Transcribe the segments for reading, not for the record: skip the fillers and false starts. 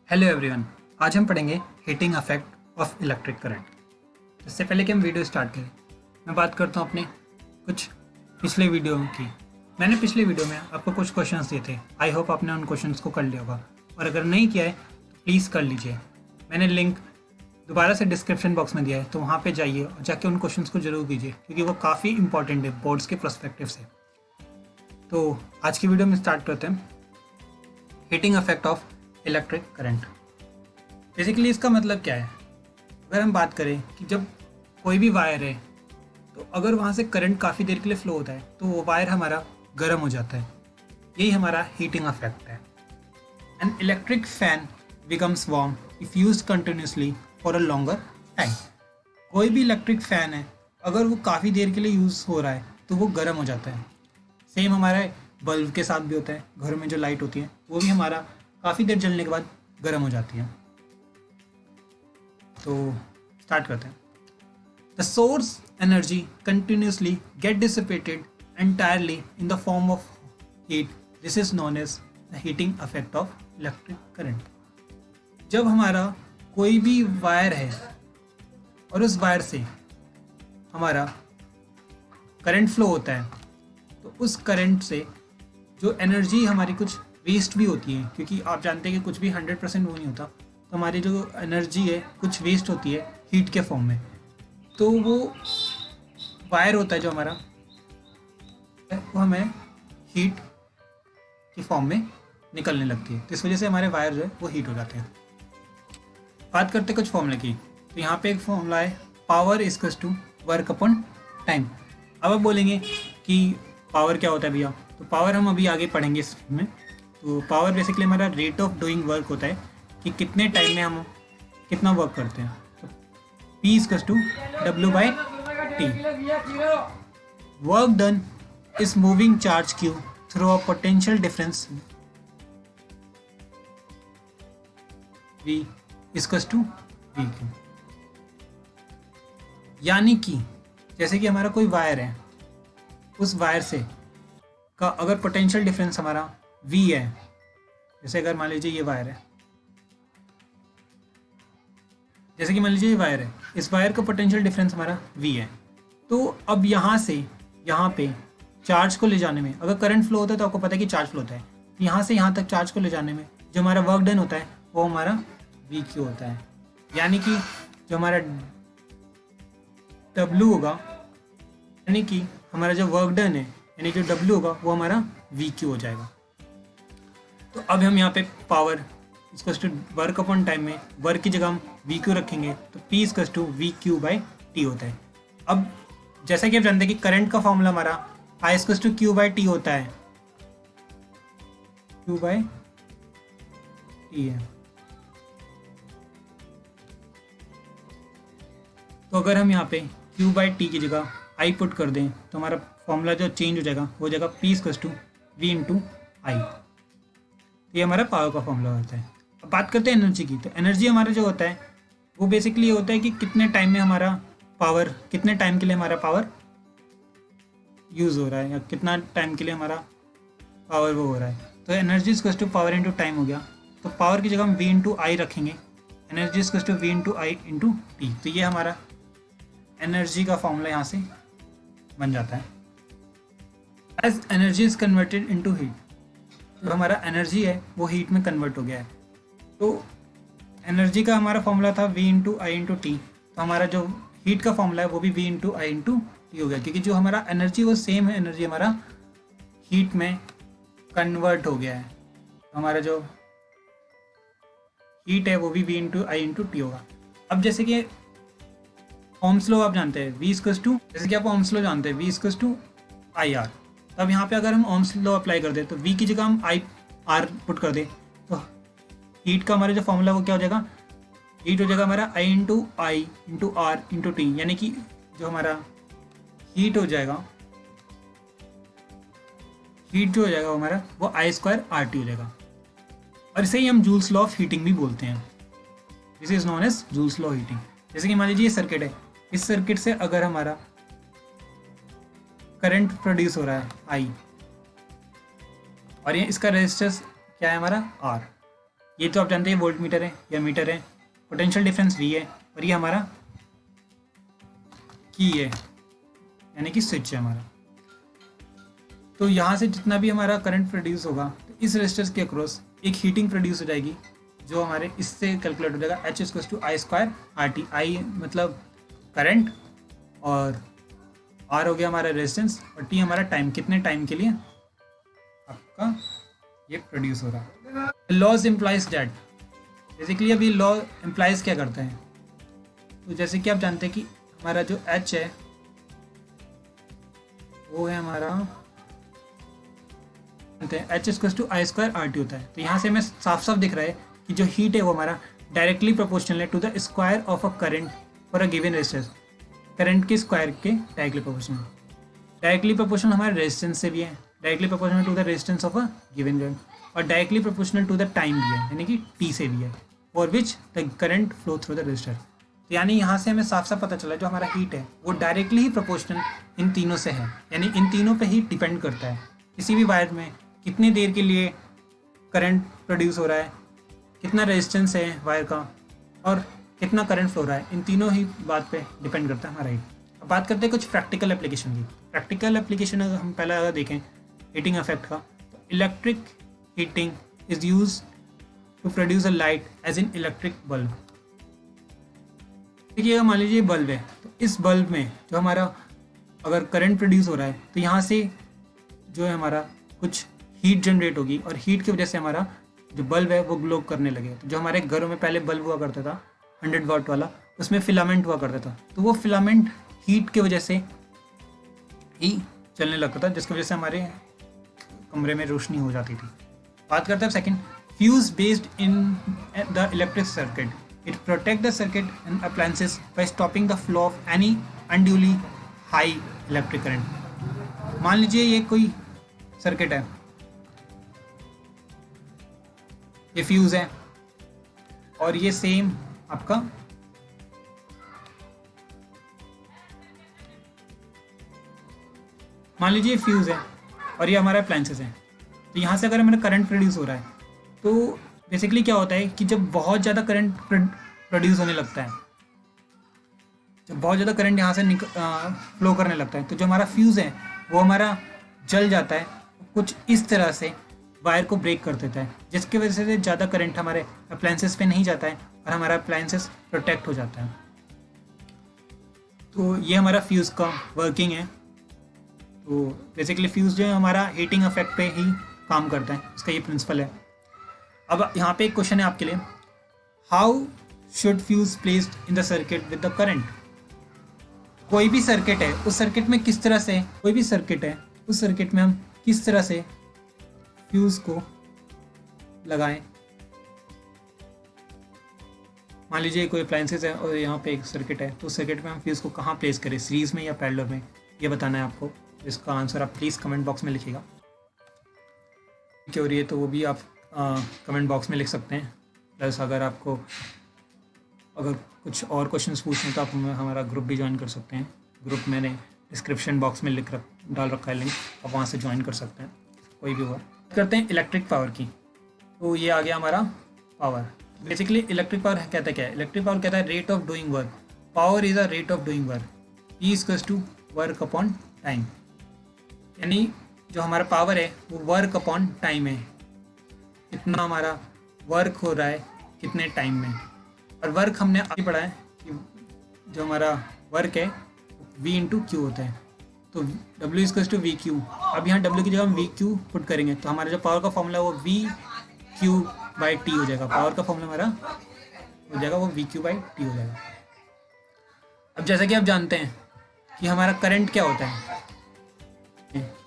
Hello everyone. आज हम पढ़ेंगे heating effect of electric current. इससे पहले कि हम वीडियो स्टार्ट करें, मैं बात करता हूँ अपने कुछ पिछले वीडियो की। मैंने पिछले वीडियो में आपको कुछ क्वेश्चंस दिए थे। आई होप आपने उन क्वेश्चंस को कर लिया होगा, और अगर नहीं किया है तो प्लीज़ कर लीजिए। मैंने लिंक दोबारा से डिस्क्रिप्शन बॉक्स में दिया है, तो वहाँ पर जाइए और जाके उन क्वेश्चंस को जरूर कीजिए, क्योंकि वो काफ़ी इंपॉर्टेंट है बोर्ड्स के पर्सपेक्टिव से। तो आज की वीडियो में स्टार्ट करते हैं heating effect of electric current. Basically इसका मतलब क्या है? अगर हम बात करें कि जब कोई भी वायर है, तो अगर वहाँ से करंट काफ़ी देर के लिए फ्लो होता है तो वो वायर हमारा गर्म हो जाता है। यही हमारा हीटिंग इफेक्ट है। An electric fan becomes warm if used continuously for a longer time. कोई भी इलेक्ट्रिक फैन है, अगर वो काफ़ी देर के लिए यूज़ हो रहा है तो वो गर्म हो जाता है। सेम हमारे बल्ब के साथ भी होता है। घरों में जो लाइट होती है वो भी हमारा काफ़ी देर जलने के बाद गर्म हो जाती है। तो स्टार्ट करते हैं। The source energy continuously get dissipated entirely in the form of heat. This is known as the heating effect of electric current. जब हमारा कोई भी वायर है और उस वायर से हमारा करंट फ्लो होता है, तो उस करंट से जो एनर्जी हमारी कुछ वेस्ट भी होती है, क्योंकि आप जानते हैं कि कुछ भी 100% वो नहीं होता, तो हमारी जो एनर्जी है कुछ वेस्ट होती है हीट के फॉर्म में। तो वो वायर होता है जो हमारा, वो हमें हीट के फॉर्म में निकलने लगती है। तो इस वजह से हमारे वायर जो है वो हीट हो जाते हैं। बात करते हैं कुछ फॉर्मूले की। तो यहाँ पे एक फॉर्मूला है, power equals to work upon time. अब आप बोलेंगे कि पावर क्या होता है भैया? तो पावर हम अभी आगे पढ़ेंगे इसमें। तो पावर बेसिकली हमारा रेट ऑफ डूइंग वर्क होता है, कि कितने टाइम में हम कितना वर्क करते हैं। तो P equals to W/T। Work done is moving charge Q through a potential difference V equals to VQ। यानी कि जैसे कि हमारा कोई वायर है, उस वायर से का अगर पोटेंशियल डिफरेंस हमारा V है, जैसे अगर मान लीजिए ये वायर है, जैसे कि मान लीजिए ये वायर है, इस वायर का पोटेंशियल डिफरेंस हमारा V है। तो अब यहाँ से यहाँ पे चार्ज को ले जाने में, अगर करंट फ्लो होता है तो आपको पता है कि चार्ज फ्लो होता है, यहाँ से यहाँ तक चार्ज को ले जाने में जो हमारा वर्क डन होता है वो हमारा VQ होता है। यानी कि जो हमारा W होगा, यानी कि हमारा जो वर्क डन है, यानी जो W होगा वो हमारा VQ हो जाएगा। तो अब हम यहाँ पे power equals to work upon time में वर्क की जगह हम VQ रखेंगे, तो P इक्वल्स टू VQ/T होता है। अब जैसा कि आप जानते हैं कि करंट का फॉर्मूला हमारा I इक्वल्स टू Q/T होता है, Q/T है। तो अगर हम यहाँ पे Q/T की जगह I पुट कर दें तो हमारा फॉर्मूला जो चेंज हो जाएगा वो हो जाएगा P इक्वल्स टू V/I। ये हमारा पावर का फॉर्मूला होता है। अब बात करते हैं एनर्जी की। तो एनर्जी हमारा जो होता है वो बेसिकली होता है कि कितने टाइम में हमारा पावर, कितने टाइम के लिए हमारा पावर यूज़ हो रहा है, या कितना टाइम के लिए हमारा पावर वो हो रहा है। तो energy equals to power into time हो गया। तो पावर की जगह हम V/I रखेंगे, एनर्जी इक्वल्स टू V/I/T। तो ये हमारा एनर्जी का फॉर्मूला यहाँ से बन जाता है। As energy is converted into heat, तो हमारा एनर्जी है वो हीट में कन्वर्ट हो गया है। तो एनर्जी का हमारा फॉर्मूला था V/I/T, तो हमारा जो हीट का फॉर्मूला है वो भी V/I/T हो गया, क्योंकि जो हमारा एनर्जी वो सेम है, एनर्जी हमारा हीट में कन्वर्ट हो गया है। तो हमारा जो हीट है वो भी V/I/T होगा। अब जैसे कि ओम्स लॉ आप जानते हैं, V इक्वल्स टू, जैसे कि आप ओम्स लॉ जानते हैं, V इक्वल्स टू IR। अब यहाँ पे अगर हम ओम्स लॉ अप्लाई कर दें तो V की जगह हम IR पुट कर दें, तो हीट का हमारा जो फॉर्मूला वो क्या हो जाएगा? हीट हो जाएगा हमारा I/R/T, यानी कि जो हमारा हीट हो जाएगा, हीट जो हो जाएगा वो हमारा वो I²RT हो जाएगा। और इसे ही हम जूल्स लॉ ऑफ हीटिंग भी बोलते हैं। This is known as Joule's law heating. जैसे कि मान लीजिए ये सर्किट है, इस सर्किट से अगर हमारा करंट प्रोड्यूस हो रहा है I, और ये इसका रेजिस्टेंस क्या है हमारा R, ये तो आप जानते हैं वोल्ट मीटर है या मीटर है, पोटेंशियल डिफरेंस V है, और ये हमारा की है यानी कि स्विच है हमारा। तो यहाँ से जितना भी हमारा करंट प्रोड्यूस होगा तो इस रेजिस्टर के अक्रॉस एक हीटिंग प्रोड्यूस हो जाएगी जो हमारे इससे कैलकुलेट हो जाएगा H equals to I square R T. I मतलब करंट और R हो गया हमारा रेजिस्टेंस और T हमारा टाइम, कितने टाइम के लिए आपका ये प्रोड्यूस हो रहा है। लॉज इम्प्लाइज डैट, बेसिकली अब ये लॉ इम्प्लाइज क्या करते हैं, तो जैसे कि आप जानते हैं कि हमारा जो H है वो है हमारा H equals to I square R T होता है। तो यहाँ से हमें साफ साफ दिख रहा है कि जो हीट है वो हमारा डायरेक्टली प्रोपोर्शनल है to the square of a current for a given resistance. Current के स्क्वायर के डायरेक्टली प्रोपोर्शनल। डायरेक्टली प्रोपोर्शनल हमारे रेजिस्टेंस से भी है, directly proportional to the resistance of a given current, और directly proportional to the time भी है यानी कि टी से भी है, for which the current flow through the resistor. तो यानी यहाँ से हमें साफ साफ पता चला जो हमारा हीट है वो डायरेक्टली ही प्रोपोर्शनल इन तीनों से है, यानी इन तीनों पे ही डिपेंड करता है। किसी भी वायर में कितनी देर के लिए करंट प्रोड्यूस हो रहा है, कितना रेजिस्टेंस है वायर का, और कितना करंट फ्लो रहा है, इन तीनों ही बात पे डिपेंड करता है हमारा हीट। अब बात करते हैं कुछ प्रैक्टिकल एप्लीकेशन की। प्रैक्टिकल एप्लीकेशन अगर हम पहले अगर देखें हीटिंग इफेक्ट का, तो electric heating is use to produce a light as in electric bulb. देखिए मान लीजिए बल्ब है, तो इस बल्ब में जो हमारा अगर करंट प्रोड्यूस हो रहा है तो यहाँ से जो है हमारा कुछ हीट जनरेट होगी, और हीट की वजह से हमारा जो बल्ब है वो ग्लो करने लगे। तो जो हमारे घरों में पहले बल्ब हुआ करता था 100 वाट वाला, उसमें फिलामेंट हुआ करता था, तो वो फिलामेंट हीट की वजह से ही चलने लगता था, जिसकी वजह से हमारे कमरे में रोशनी हो जाती थी। बात करते हैं second, fuse based in the electric circuit. It protect the circuit and appliances by stopping the flow of any unduly high electric current. मान लीजिए ये कोई सर्किट है, ये फ्यूज है, और ये सेम आपका मान लीजिए फ्यूज है और ये हमारा अप्लायंसेस है। तो यहाँ से अगर हमारा करंट प्रोड्यूस हो रहा है तो बेसिकली क्या होता है कि जब बहुत ज़्यादा करंट प्रोड्यूस होने लगता है, जब बहुत ज़्यादा करंट यहाँ से फ्लो करने लगता है, तो जो हमारा फ्यूज़ है वो हमारा जल जाता है, कुछ इस तरह से वायर को ब्रेक कर देता है, जिसकी वजह से ज़्यादा करंट हमारे अप्लायंसेस पे नहीं जाता है और हमारा अप्लायंसेस प्रोटेक्ट हो जाता है। तो ये हमारा फ्यूज़ का वर्किंग है। तो बेसिकली फ्यूज़ जो है हमारा हीटिंग इफेक्ट पे ही काम करता है, इसका ये प्रिंसिपल है। अब यहाँ पे एक क्वेश्चन है आपके लिए, how should fuse placed in the circuit with the current. कोई भी सर्किट है उस सर्किट में किस तरह से, कोई भी सर्किट है उस सर्किट में हम किस तरह से फ्यूज़ को लगाएं। मान लीजिए कोई अप्लायंसेस है और यहाँ पे एक सर्किट है, तो सर्किट में हम फ्यूज़ को कहाँ प्लेस करें, सीरीज में या पैरेलल में, ये बताना है आपको। इसका आंसर आप प्लीज़ कमेंट बॉक्स में लिखिएगा। क्या हो रही है तो वो भी आप कमेंट बॉक्स में लिख सकते हैं। प्लस अगर आपको अगर कुछ और क्वेश्चंस पूछने तो आप हमारा ग्रुप भी ज्वाइन कर सकते हैं। ग्रुप मैंने डिस्क्रिप्शन बॉक्स में डाल रखा है लिंक, आप वहाँ से ज्वाइन कर सकते हैं, कोई भी हुआ। करते हैं इलेक्ट्रिक पावर की। तो ये आ गया हमारा पावर। बेसिकली इलेक्ट्रिक पावर कहता है क्या है, इलेक्ट्रिक पावर कहता है rate of doing work. Power is a rate of doing work, E equals to work upon time. यानी जो हमारा पावर है वो वर्क अपॉन टाइम है, कितना हमारा वर्क हो रहा है कितने टाइम में। और वर्क हमने अभी पढ़ा है कि जो हमारा वर्क है V इंटू क्यू होता है, तो W equals to V Q. अब यहाँ W की जगह हम वी क्यू पुट करेंगे तो हमारा जो पावर का फॉर्मूला है वो V क्यू बाई टी हो जाएगा। पावर का फॉर्मूला हमारा हो जाएगा वो V क्यू बाई टी हो जाएगा। अब जैसा कि आप जानते हैं कि हमारा करंट क्या होता है,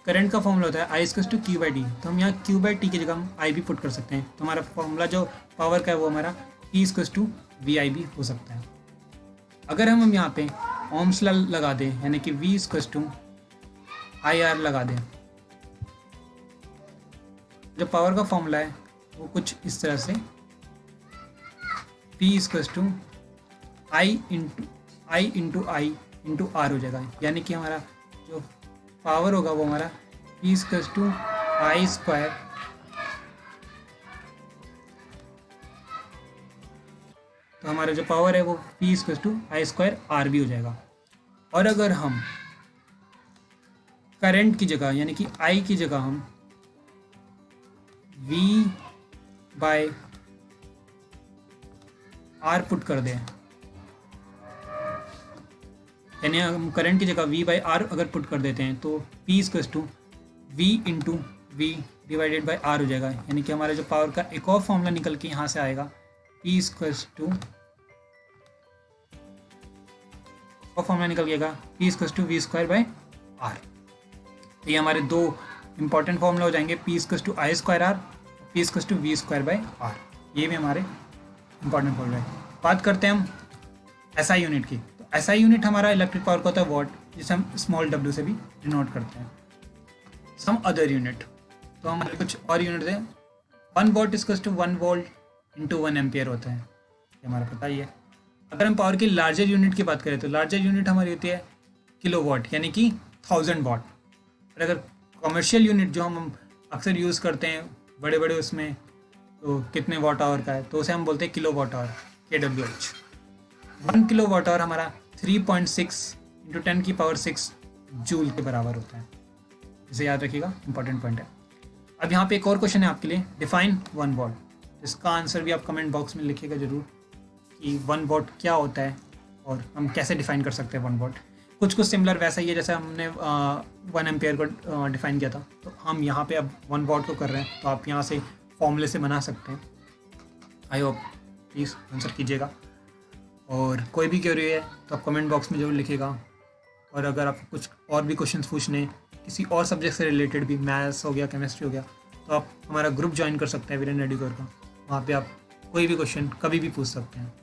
करंट का फॉर्मूला होता है I equals to Q by T. तो हम यहाँ क्यू बाई टी की जगह हम आई भी पुट कर सकते हैं, तो हमारा फॉर्मूला जो पावर का है वो हमारा ई इक्वल्स टू वी आई भी हो सकता है। अगर हम यहाँ पे ओम्स लॉ लगा दें, यानी कि V equals to I R लगा दें, जो पावर का फॉर्मूला है वो कुछ इस तरह से P equals to I into I into R हो जाएगा। यानी कि हमारा जो पावर होगा वो हमारा P equals to I square तो हमारा जो पावर है वो P = I² R भी हो जाएगा। और अगर हम करंट की जगह यानी कि I की जगह हम V/R पुट कर दें, यानी हम करंट की जगह V/R अगर पुट कर देते हैं तो P = V/V/R हो जाएगा। यानी कि हमारे जो पावर का एक और फॉर्मूला निकल के यहाँ से आएगा, P = और फॉर्मूला निकल गया P = V²/R। तो ये हमारे दो इंपॉर्टेंट फॉर्मूला हो जाएंगे, P = I²R, P = V²/R। ये भी हमारे इंपॉर्टेंट फॉर्मूला है। बात करते हैं हम SI यूनिट की। तो SI यूनिट हमारा इलेक्ट्रिक पावर का होता है वॉट, जिसे हम स्मॉल w से भी डिनोट करते हैं। सम अदर यूनिट, तो हमारे कुछ और यूनिट है। 1 वॉट = 1 वोल्ट × 1 एम्पियर होता है, ये हमारा पता ही है। अगर हम पावर की लार्जर यूनिट की बात करें तो लार्जर यूनिट हमारी होती है किलोवाट, यानी कि 1000 वाट। और अगर कमर्शियल यूनिट जो हम अक्सर यूज़ करते हैं बड़े बड़े उसमें, तो कितने वाट आवर का है, तो उसे हम बोलते हैं kilowatt hour, kWh। 1 kilowatt hour हमारा 3.6 × 10⁶ जूल के बराबर होता है। इसे याद रखिएगा, इंपॉर्टेंट पॉइंट है। अब यहाँ पे एक और क्वेश्चन है आपके लिए, डिफाइन 1 वॉट। इसका आंसर भी आप कमेंट बॉक्स में लिखिएगा जरूर कि 1 वॉट क्या होता है और हम कैसे डिफाइन कर सकते हैं 1 वॉट। कुछ सिमिलर वैसा ही है जैसे हमने 1 एम्पियर को डिफाइन किया था, तो हम यहाँ पे अब 1 वॉट को कर रहे हैं, तो आप यहाँ से फॉर्मूले से बना सकते हैं। आई होप प्लीज़ आंसर कीजिएगा, और कोई भी क्वेरी है तो आप कमेंट बॉक्स में जरूर लिखिएगा। और अगर आप कुछ और भी क्वेश्चंस पूछने किसी और सब्जेक्ट से रिलेटेड भी, मैथ्स हो गया, केमिस्ट्री हो गया, तो आप हमारा ग्रुप ज्वाइन कर सकते हैं वीरेंद्र एडुकेयर का। वहाँ पे आप कोई भी क्वेश्चन कभी भी पूछ सकते हैं।